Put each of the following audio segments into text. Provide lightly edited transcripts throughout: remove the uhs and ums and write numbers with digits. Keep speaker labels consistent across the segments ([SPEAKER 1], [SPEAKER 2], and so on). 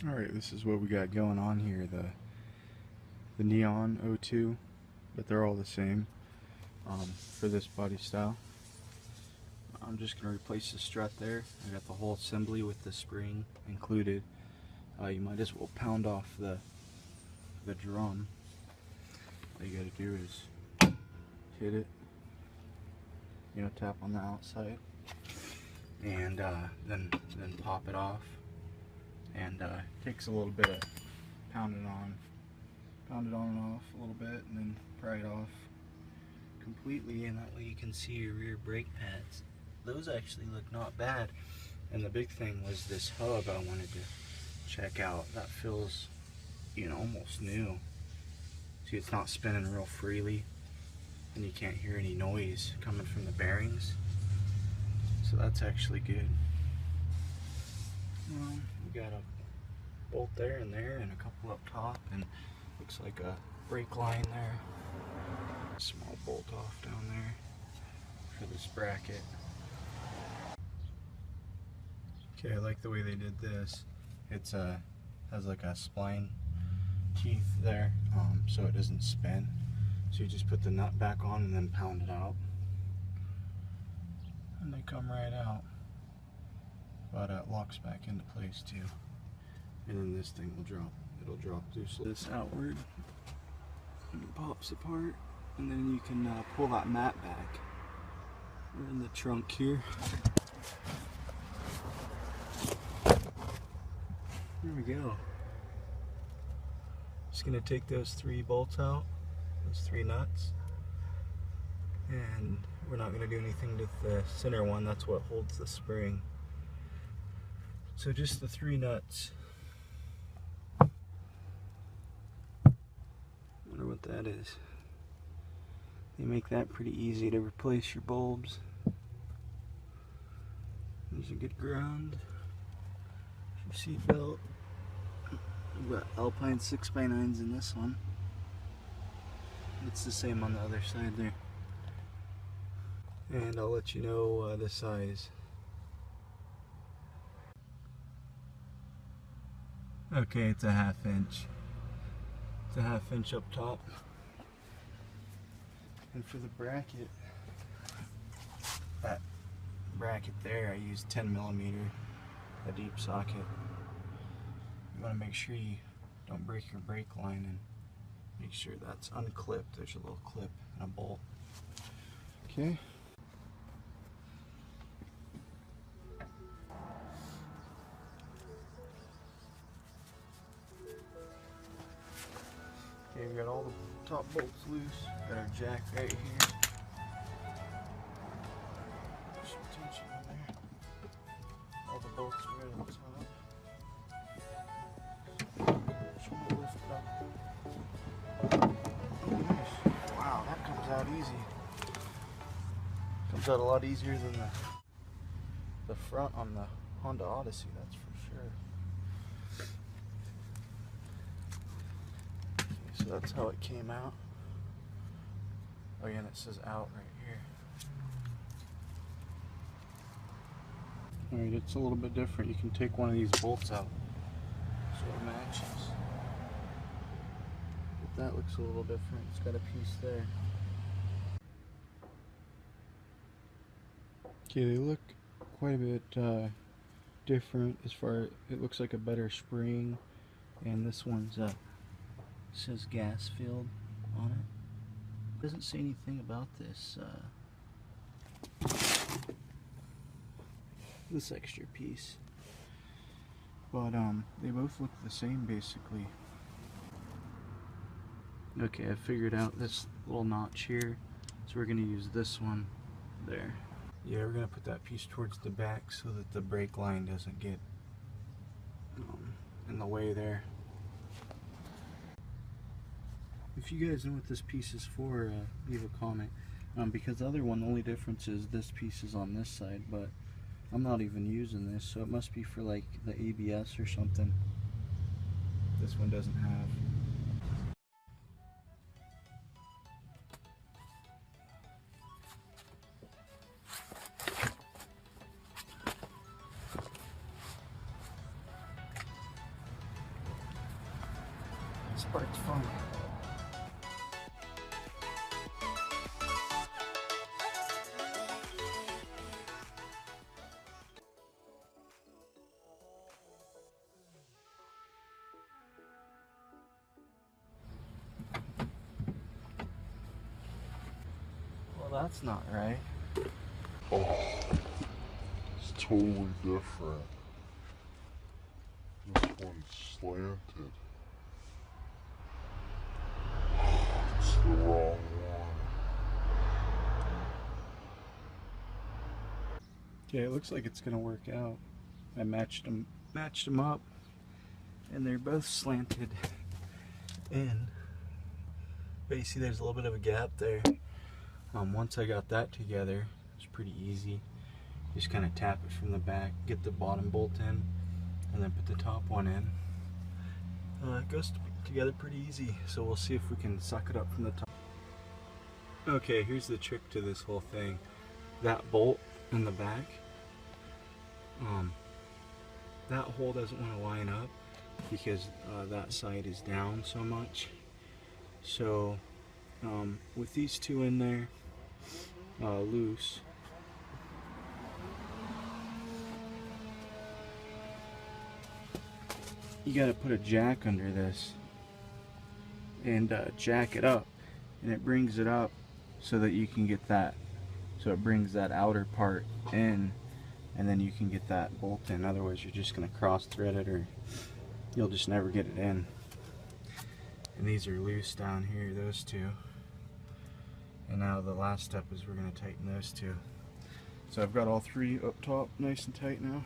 [SPEAKER 1] Alright, this is what we got going on here, the Neon 02, but they're all the same for this body style. I'm just going to replace the strut there. I got the whole assembly with the spring included. You might as well pound off the drum. All you got to do is hit it, tap on the outside, and then pop it off. And it takes a little bit of pound it on and off a little bit, and then pry it off completely, and that way you can see your rear brake pads. Those actually look not bad. And the big thing was this hub I wanted to check out. That feels, almost new. See, it's not spinning real freely, and you can't hear any noise coming from the bearings. So that's actually good. We got a bolt there and a couple up top, and looks like a brake line there. A small bolt off down there for this bracket. Okay, I like the way they did this. It's has like a spline teeth there, so it doesn't spin. So you just put the nut back on and then pound it out, and they come right out. But it locks back into place too. And then this thing will drop. It'll drop through this outward, and it pops apart, and then you can pull that mat back. We're in the trunk here. There we go. Just gonna take those 3 bolts out, those 3 nuts, and we're not gonna do anything with the center one. That's what holds the spring. So just the 3 nuts. Wonder what that is. They make that pretty easy to replace your bulbs. There's a good ground. Your seat belt. We've got Alpine 6x9s in this one. It's the same on the other side there. And I'll let you know the size. Okay, it's a 1/2 inch. It's a 1/2 inch up top. And for the bracket, that bracket there, I used 10mm, a deep socket. You want to make sure you don't break your brake line, and make sure that's unclipped. There's a little clip and a bolt. Okay. Okay, we got all the top bolts loose. Got our jack right here. Some tension in there. All the bolts are right on top. Just want to lift it up. Oh, nice. Wow, that comes out easy. Comes out a lot easier than the front on the Honda Odyssey, that's for sure. So that's how it came out. Oh yeah, and it says out right here. Alright, it's a little bit different. You can take one of these bolts out so it matches. But that looks a little different. It's got a piece there. Okay, they look quite a bit different as far as it looks like a better spring, and this one's says gas filled on it. Doesn't say anything about this this extra piece, but they both look the same basically. Okay, I figured out this little notch here, so we're gonna use this one there. Yeah, we're gonna put that piece towards the back so that the brake line doesn't get in the way there. If you guys know what this piece is for, leave a comment. Because the other one, the only difference is this piece is on this side, but I'm not even using this, so it must be for like the ABS or something. This one doesn't have. part's fun. Well, that's not right.
[SPEAKER 2] Oh, it's totally different. This one's slanted. It's the wrong one.
[SPEAKER 1] Okay, it looks like it's gonna work out. I matched them up, and they're both slanted in. But you see, there's a little bit of a gap there. Once I got that together, it's pretty easy. Just kind of tap it from the back, get the bottom bolt in, and then put the top one in. It goes together pretty easy, so we'll see if we can suck it up from the top. Okay, here's the trick to this whole thing. That bolt in the back, that hole doesn't want to line up because that side is down so much. So with these two in there loose, you got to put a jack under this and jack it up, and it brings it up so that you can get that, so it brings that outer part in, and then you can get that bolt in. Otherwise you're just going to cross thread it, or you'll just never get it in. And these are loose down here, those two. And now the last step is we're going to tighten those two. So I've got all three up top nice and tight now.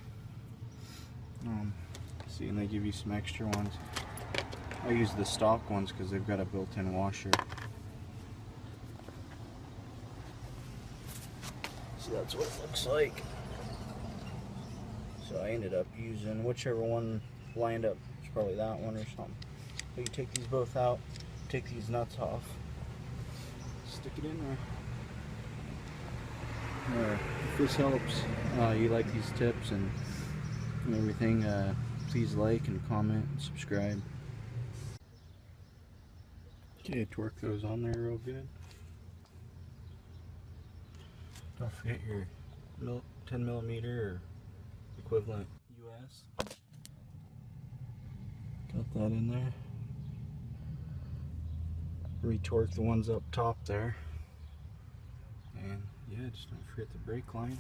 [SPEAKER 1] See, and they give you some extra ones. I use the stock ones because they've got a built-in washer. So that's what it looks like. So I ended up using whichever one lined up. It's probably that one or something. So you take these both out, take these nuts off, stick it in there. If this helps, you like these tips and everything, please like and comment and subscribe. Okay, torque those on there real good. Don't forget your 10 millimeter or equivalent US. Got that in there. Retorque the ones up top there. And yeah, just don't forget the brake line.